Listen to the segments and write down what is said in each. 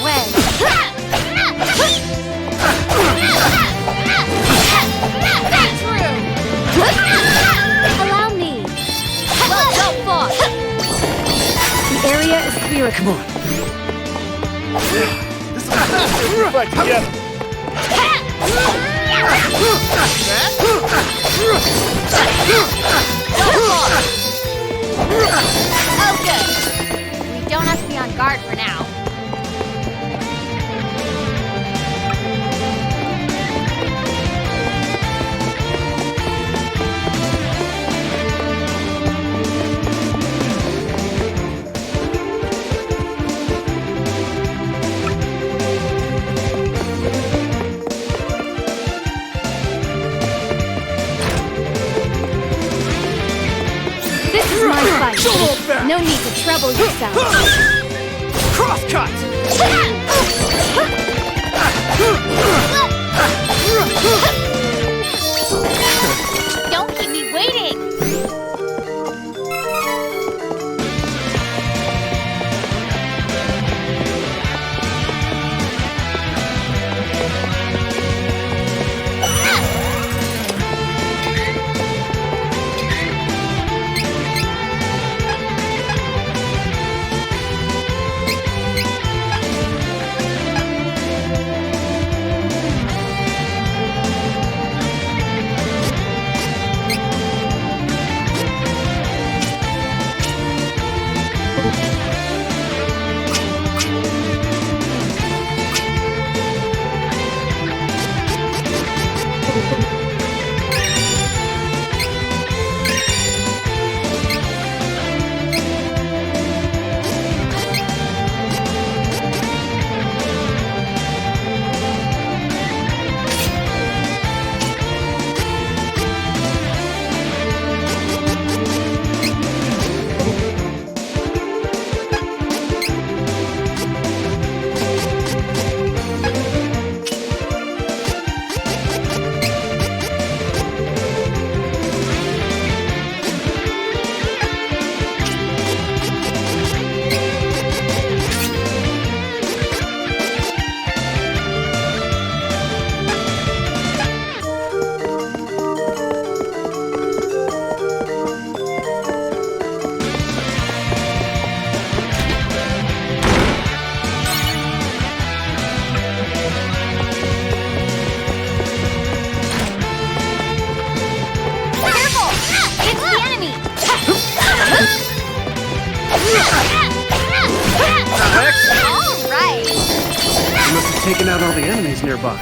way. Allow me. Well, don't fall. The area is clear. Come on. This is faster right together. Oh, good. We don't have to be on guard for now. This is my fight. No need to trouble yourself. Crosscut! Don't keep me waiting. Taking out all the enemies nearby.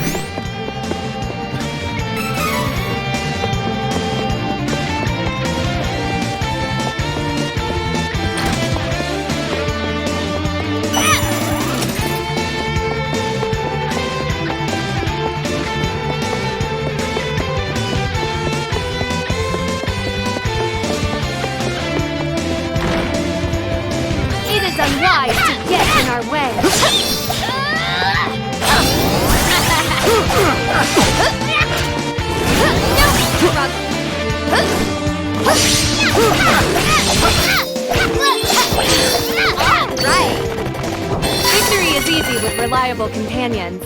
It is unwise to get in our way. Right. Victory is easy with reliable companions.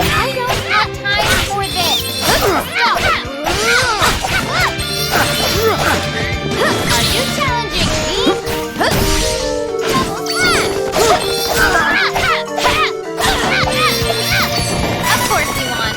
I don't have time for this. Are you challenging me? Of course you won.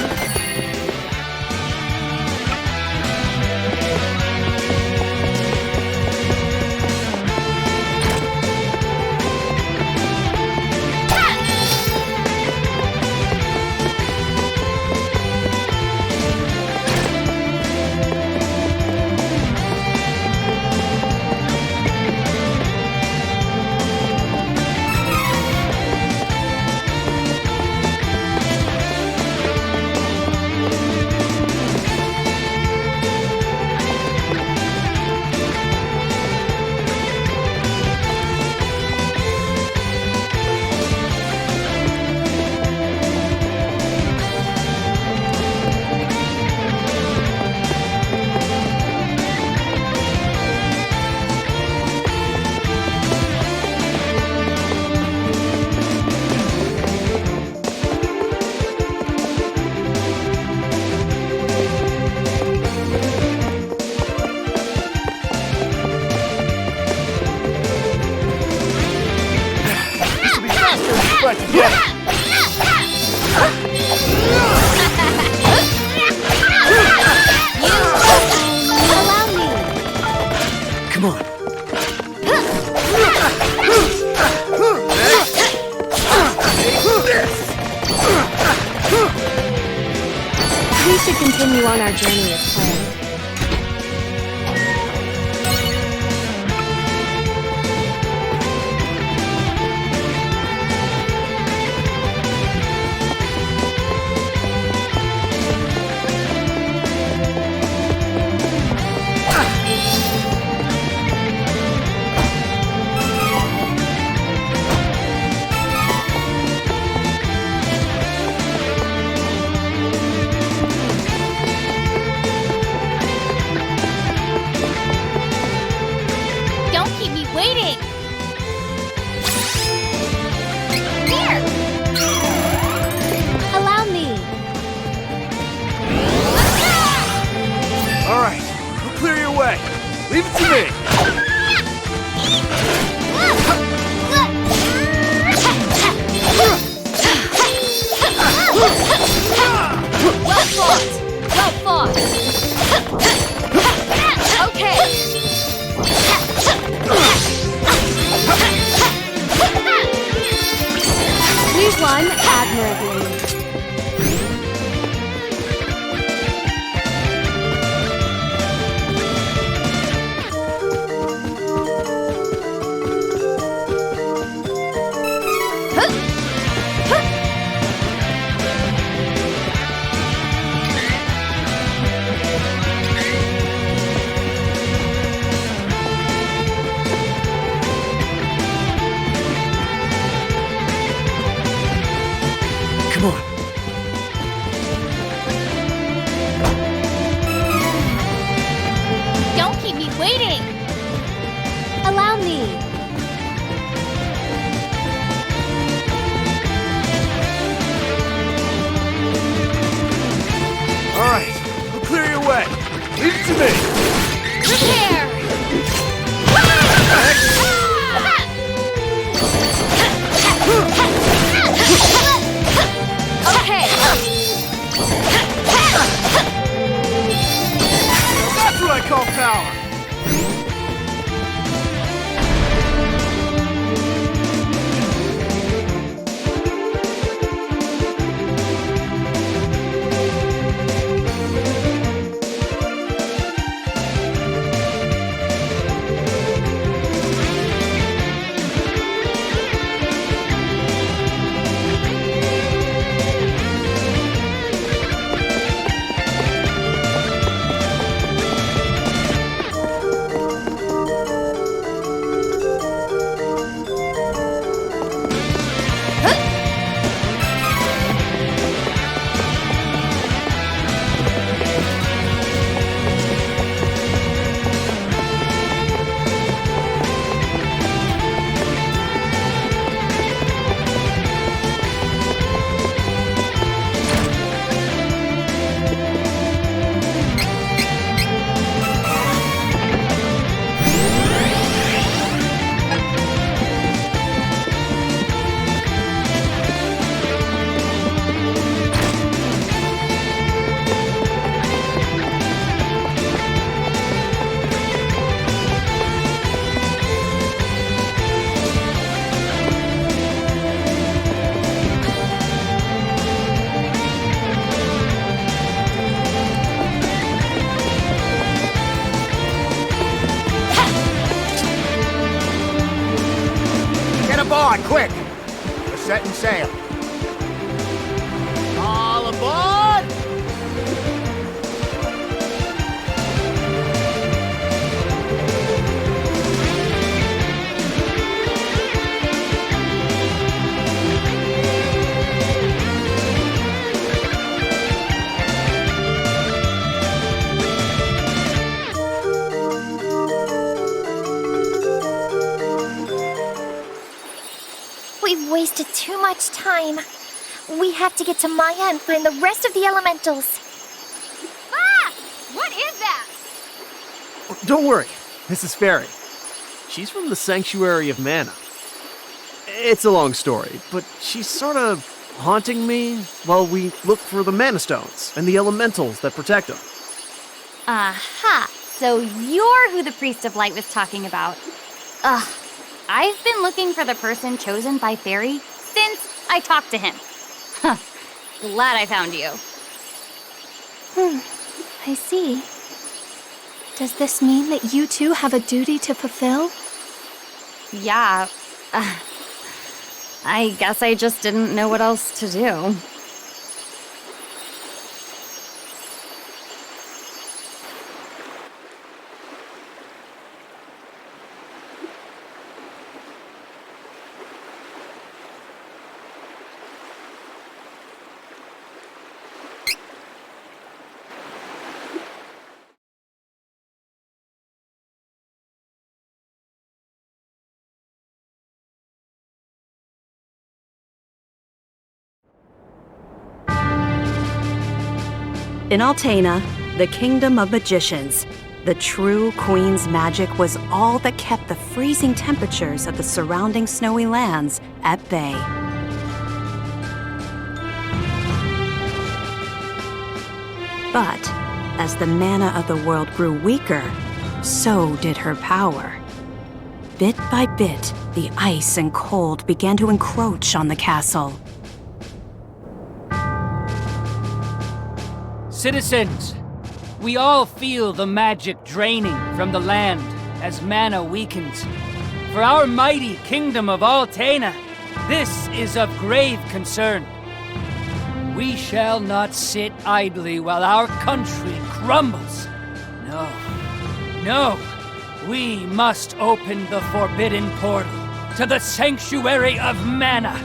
fight together. Allow me. Come on. We should continue on our journey as planned. Don't keep me waiting! Here! Allow me. All right, we'll clear your way. Leave it to me. Well fought! Well fought! Okay! We won admirably. Come on. Don't keep me waiting! Allow me. All right, we'll clear your way. Leave it to me. Prepare! Okay! That's what I call power. aboard, quick! We're setting sail. All aboard! We've wasted too much time. We have to get to Maya and find the rest of the elementals. Ah! What is that? Don't worry, this is Fairy. She's from the Sanctuary of Mana. It's a long story, but she's sort of haunting me while we look for the mana stones and the elementals that protect them. Aha! So you're who the Priest of Light was talking about. Ugh. I've been looking for the person chosen by Fairy since I talked to him. Huh. Glad I found you. I see. Does this mean that you two have a duty to fulfill? Yeah. I guess I just didn't know what else to do. In Altena, the kingdom of magicians, the true queen's magic was all that kept the freezing temperatures of the surrounding snowy lands at bay. But as the mana of the world grew weaker, so did her power. Bit by bit, the ice and cold began to encroach on the castle. Citizens, we all feel the magic draining from the land as mana weakens. For our mighty kingdom of Altena, this is of grave concern. We shall not sit idly while our country crumbles. No, we must open the forbidden portal to the sanctuary of mana,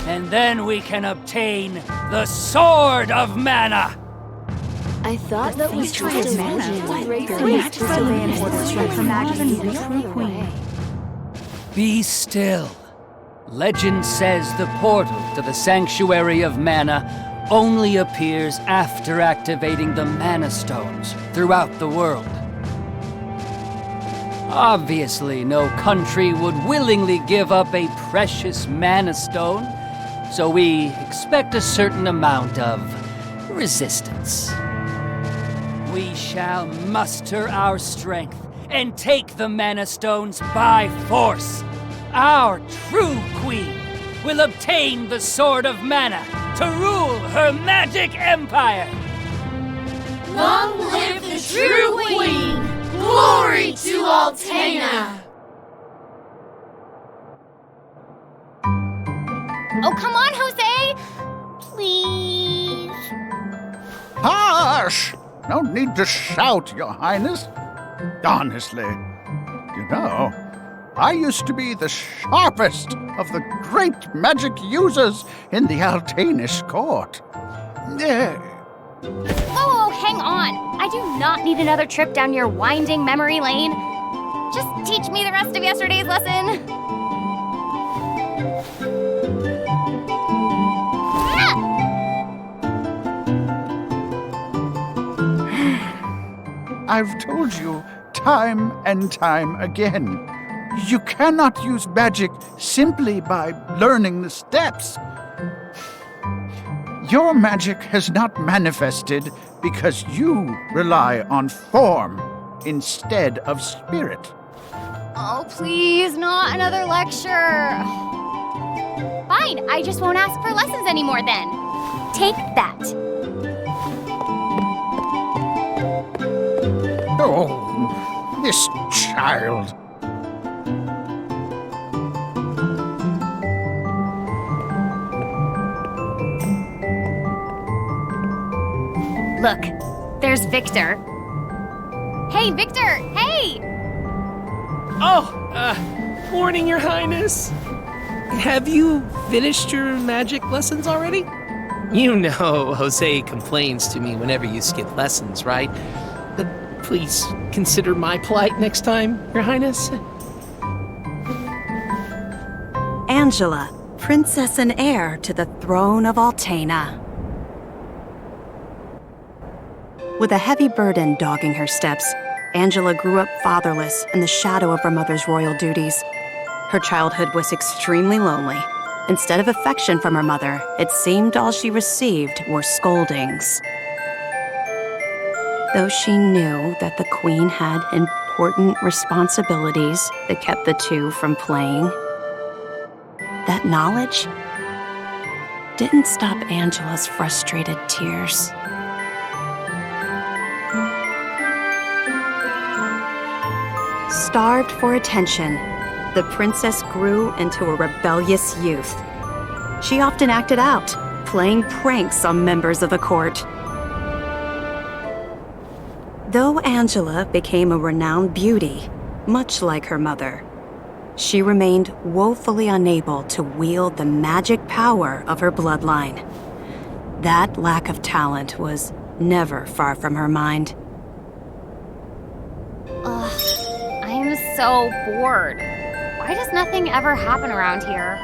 and then we can obtain the Sword of Mana. I thought that was trying to Be still. Legend says the portal to the Sanctuary of Mana only appears after activating the Mana Stones throughout the world. Obviously, no country would willingly give up a precious Mana Stone, so we expect a certain amount of resistance. We shall muster our strength and take the Mana Stones by force. Our true queen will obtain the Sword of Mana to rule her magic empire. Long live the true queen! Glory to Altena! Oh, come on, Jose! Please. Hush! No need to shout, Your Highness. Honestly, you know, I used to be the sharpest of the great magic users in the Altenish court. Oh, hang on. I do not need another trip down your winding memory lane. Just teach me the rest of yesterday's lesson. I've told you time and time again, you cannot use magic simply by learning the steps. Your magic has not manifested because you rely on form instead of spirit. Oh, please, not another lecture. Fine, I just won't ask for lessons anymore then. Take that. Oh, this child. Look, there's Victor. Hey, Victor! Hey! Oh, morning, Your Highness. Have you finished your magic lessons already? You know Jose complains to me whenever you skip lessons, right? But please consider my plight next time, Your Highness. Ángela, princess and heir to the throne of Altena. With a heavy burden dogging her steps, Ángela grew up fatherless in the shadow of her mother's royal duties. Her childhood was extremely lonely. Instead of affection from her mother, it seemed all she received were scoldings. Though she knew that the queen had important responsibilities that kept the two from playing, that knowledge didn't stop Angela's frustrated tears. Starved for attention, the princess grew into a rebellious youth. She often acted out, playing pranks on members of the court. Though Angela became a renowned beauty, much like her mother, she remained woefully unable to wield the magic power of her bloodline. That lack of talent was never far from her mind. Ugh, I am so bored. Why does nothing ever happen around here?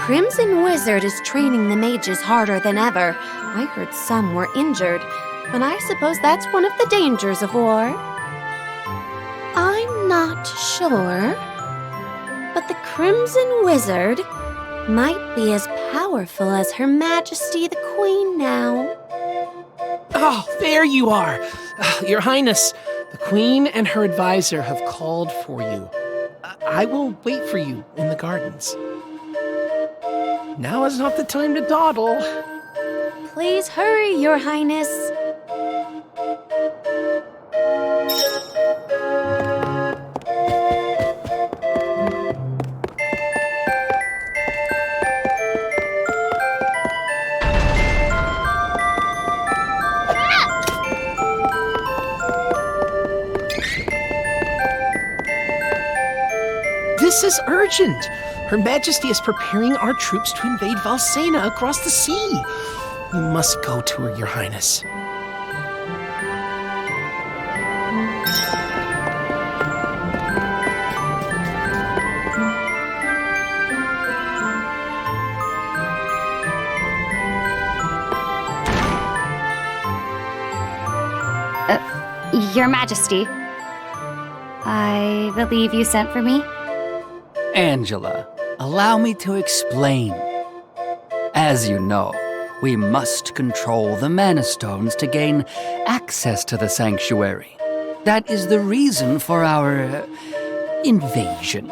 Crimson Wizard is training the mages harder than ever. I heard some were injured, but I suppose that's one of the dangers of war. I'm not sure, but the Crimson Wizard might be as powerful as Her Majesty the Queen now. Oh, there you are. Your Highness, the Queen and her advisor have called for you. I will wait for you in the gardens. Now is not the time to dawdle. Please hurry, Your Highness. This is urgent. Her Majesty is preparing our troops to invade Valsena across the sea. We must go to her, Your Highness. Your Majesty. I believe you sent for me? Angela, allow me to explain. As you know, we must control the Mana Stones to gain access to the sanctuary. That is the reason for our invasion.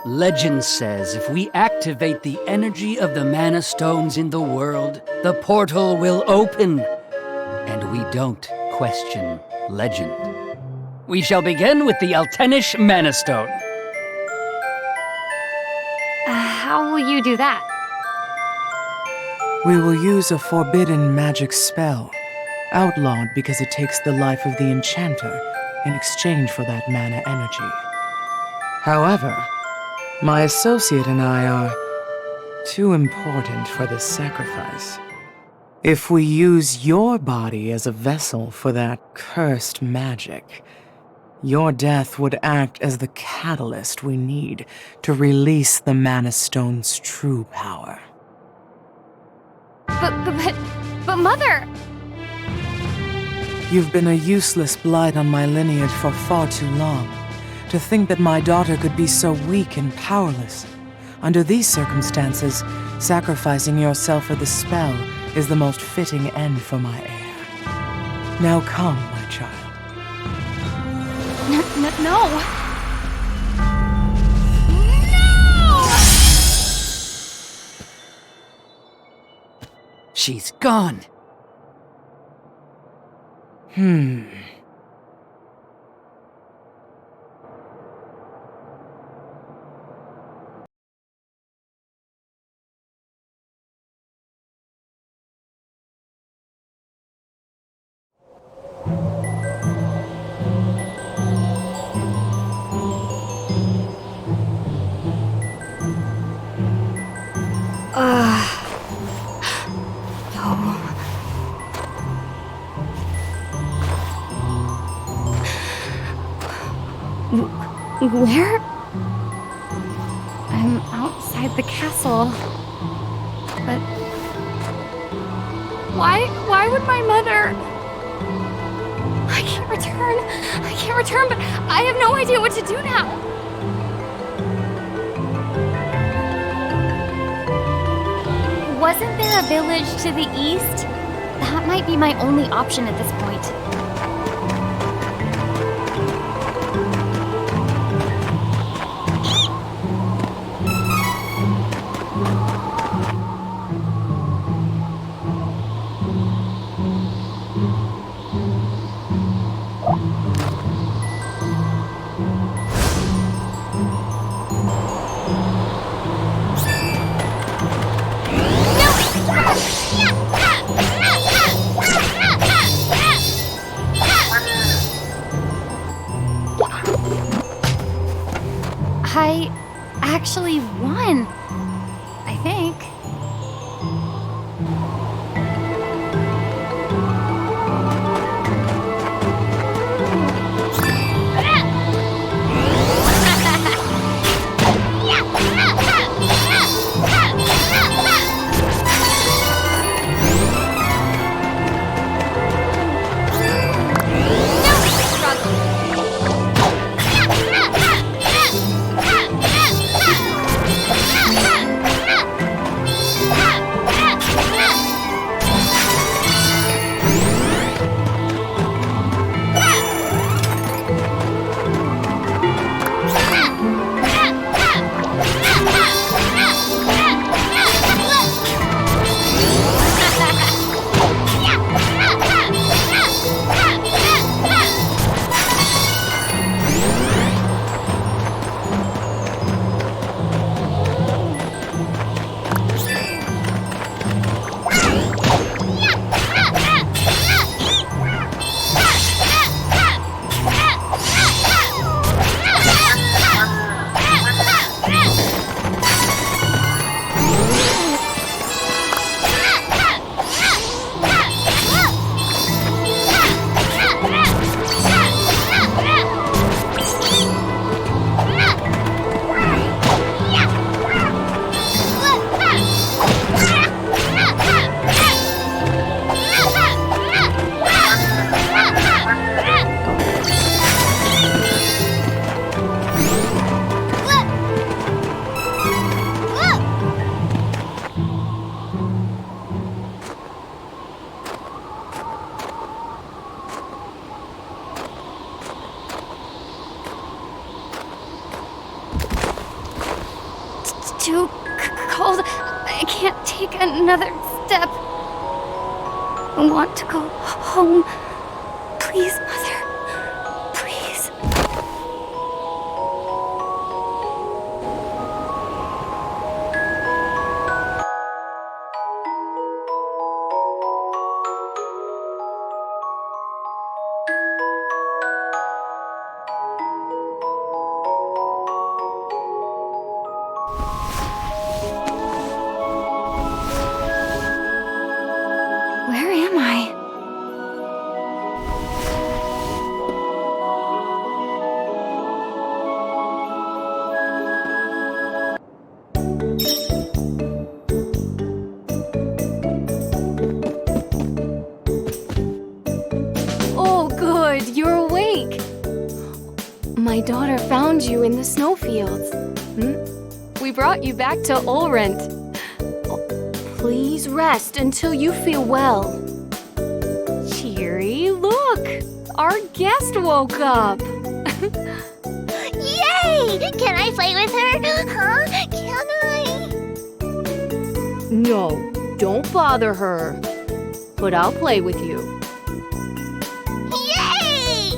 Legend says if we activate the energy of the Mana Stones in the world, the portal will open. And we don't question legend. We shall begin with the Altenish Mana Stone. How will you do that? We will use a forbidden magic spell, outlawed because it takes the life of the enchanter in exchange for that mana energy. However, my associate and I are too important for this sacrifice. If we use your body as a vessel for that cursed magic, your death would act as the catalyst we need to release the Mana Stone's true power. But Mother! You've been a useless blight on my lineage for far too long. To think that my daughter could be so weak and powerless. Under these circumstances, sacrificing yourself for the spell is the most fitting end for my heir. Now come, my child. No! No! She's gone. Where? I'm outside the castle. But why would my mother? I can't return, but I have no idea what to do now. Wasn't there a village to the east? That might be my only option at this point. I actually won, I think. too cold. I can't take another step. I want to go home. Please, Mother. Please. Where am I? Oh, good, you're awake. My daughter found you in the snowfields. We brought you back to Ulrent. Please rest until you feel well. Cheery, look! Our guest woke up! Yay! Can I play with her? Huh? Can I? No, don't bother her. But I'll play with you. Yay!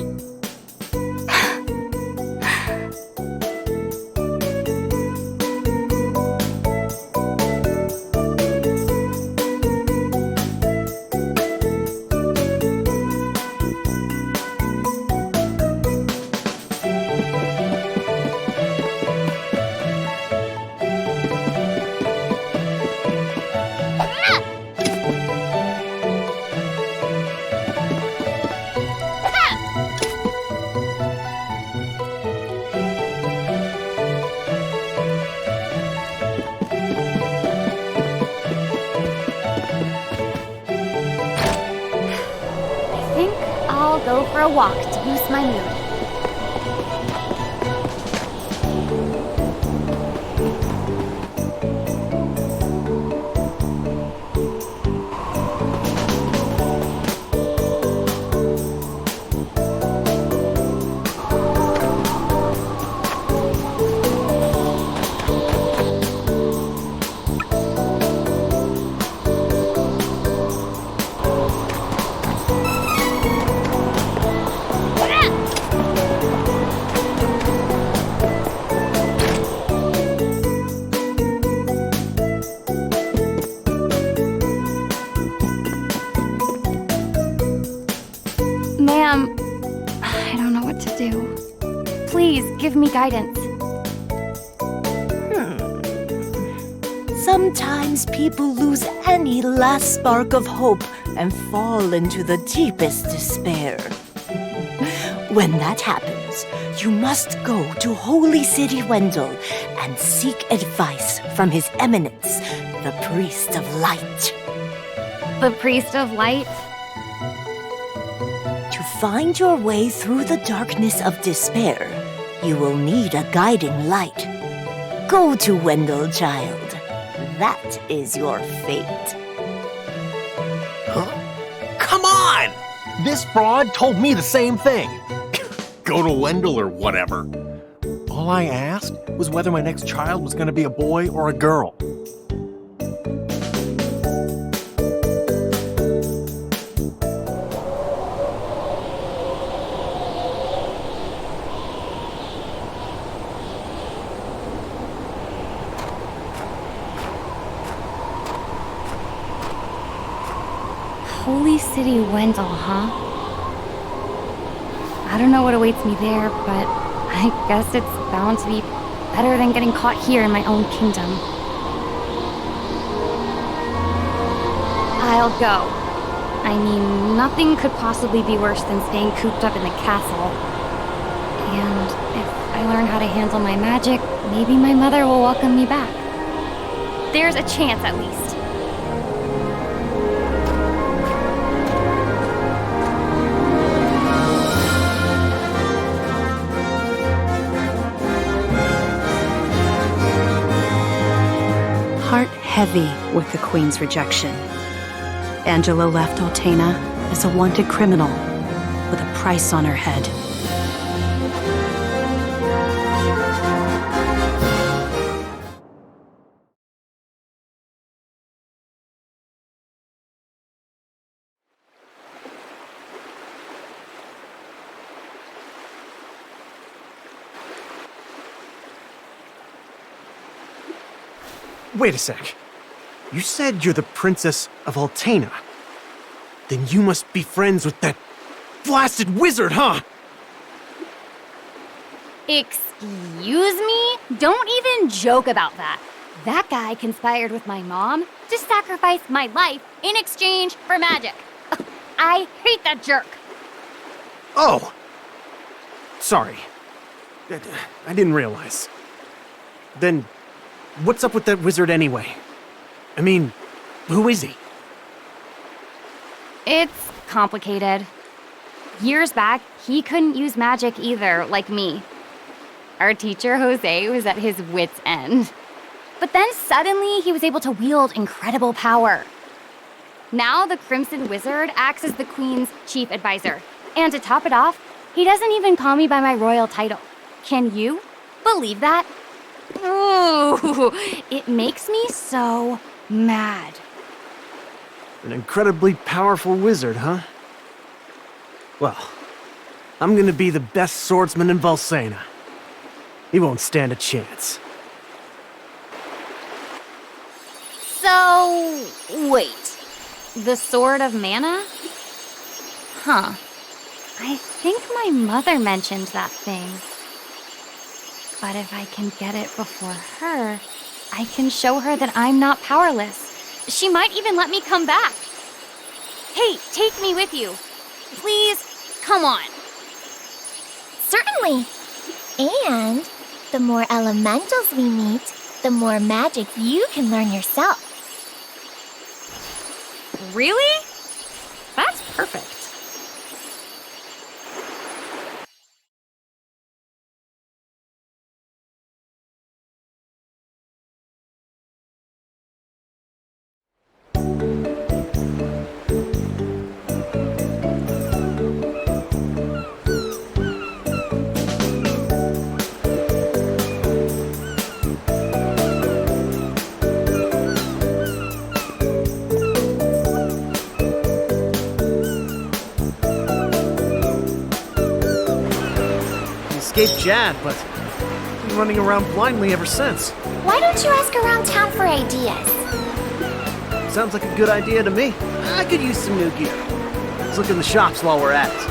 I'll go for a walk to boost my mood. Ma'am, I don't know what to do. Please, give me guidance. Sometimes people lose any last spark of hope and fall into the deepest despair. When that happens, you must go to Holy City Wendell and seek advice from His Eminence, the Priest of Light. The Priest of Light? To find your way through the darkness of despair, you will need a guiding light. Go to Wendell, child. That is your fate. Huh? Come on! This fraud told me the same thing. Go to Wendell or whatever. All I asked was whether my next child was going to be a boy or a girl. Holy City Wendell, huh? I don't know what awaits me there, but I guess it's bound to be better than getting caught here in my own kingdom. I'll go. I mean, nothing could possibly be worse than staying cooped up in the castle. And if I learn how to handle my magic, maybe my mother will welcome me back. There's a chance, at least. Heart heavy with the Queen's rejection, Angela left Altena as a wanted criminal with a price on her head. Wait a sec. You said you're the Princess of Altena. Then you must be friends with that blasted wizard, huh? Excuse me? Don't even joke about that. That guy conspired with my mom to sacrifice my life in exchange for magic. Ugh, I hate that jerk. Oh! Sorry. I didn't realize. Then, what's up with that wizard anyway? I mean, who is he? It's complicated. Years back, he couldn't use magic either, like me. Our teacher, Jose, was at his wit's end. But then suddenly, he was able to wield incredible power. Now, the Crimson Wizard acts as the Queen's chief advisor. And to top it off, he doesn't even call me by my royal title. Can you believe that? Ooh, it makes me so mad. An incredibly powerful wizard, huh? Well, I'm gonna be the best swordsman in Valsena. He won't stand a chance. So, wait. The Sword of Mana? Huh. I think my mother mentioned that thing. But if I can get it before her, I can show her that I'm not powerless. She might even let me come back. Hey, take me with you. Please, come on. Certainly. And the more elementals we meet, the more magic you can learn yourself. Really? That's perfect. Escaped Jad, but been running around blindly ever since. Why don't you ask around town for ideas? Sounds like a good idea to me. I could use some new gear. Let's look in the shops while we're at it.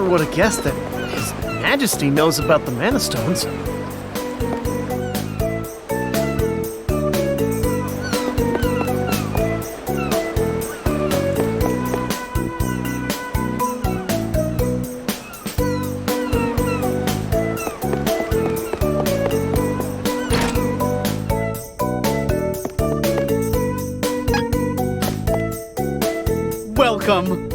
Would have guessed that His Majesty knows about the Mana Stones. Welcome.